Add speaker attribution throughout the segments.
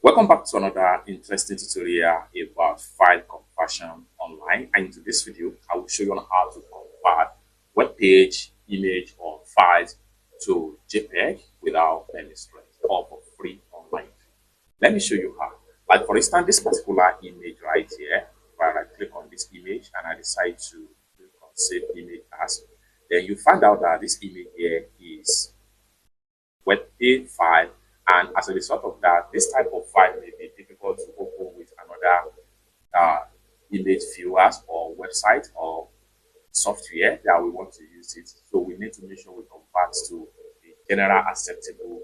Speaker 1: Welcome back to another interesting tutorial about file conversion online. And in this video, I will show you on how to convert web page, image, or files to JPEG without any stress or for free online. Let me show you how. Like for instance, this particular image right here, where I click on this image and I decide to click on save image as, then you find out that this image here is WebP file, and as a result of that, this type of file may be difficult to open with another image viewers or website or software that we want to use it. So we need to make sure we convert to the general acceptable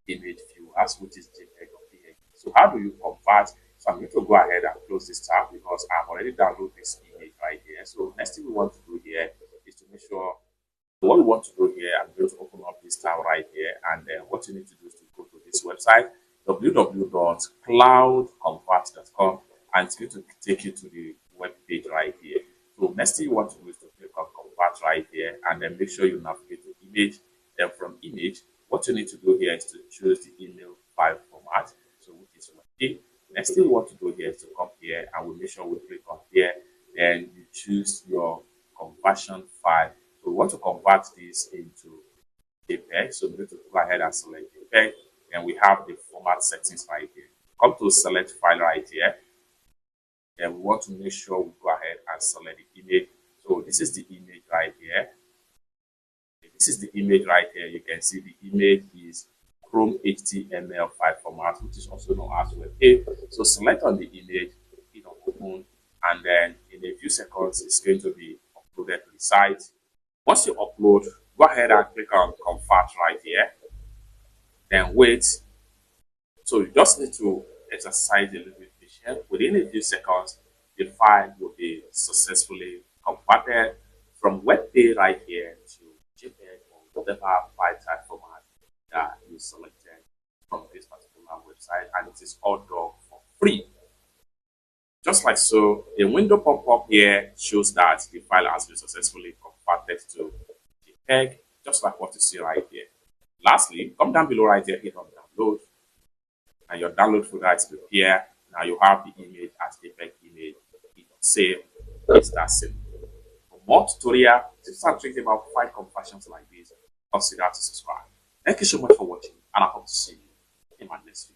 Speaker 1: image viewers, which is JPEG or PNG. So how do you convert? So I'm going to go ahead and close this tab because I've already downloaded this image right here. So next thing we want to do here is to make sure what we want to do here. I'm going to open up this tab right here, and then what you need to do is to go to this website www.cloudconvert.com, and it's going to take you to the web page right here. So next thing you want to do is to click on convert right here, and then make sure you navigate to image. Then from image, what you need to do here is to choose the email file format, so which is WebP. Next thing you want to do here is to come here, and we'll make sure we click on here, then you choose your conversion file. So we want to convert this into JPEG, so we need to go ahead and select JPEG, and we have the format settings right here. Come to select file right here, and we want to make sure we go ahead and select the image. So this is the image right here. This is the image right here. You can see the image is Chrome HTML file format, which is also known as WebP. So select on the image, hit on open, and then in a few seconds, it's going to be uploaded to the site. Once you upload, go ahead and click on convert right here, then wait. So you just need to exercise a little bit patience. Within a few seconds, the file will be successfully converted from WebP right here to JPEG or whatever file type format that you selected from this particular website, and it is all done for free. Just like so, a window pop-up here shows that the file has been successfully converted to JPEG, just like what you see right here. Lastly, come down below right here, hit on download, and your download folder is prepared. Now you have the image as JPEG image. Hit on save. It's that simple. For more tutorial, tips and tricks about file conversions like this, consider to subscribe. Thank you so much for watching, and I hope to see you in my next video.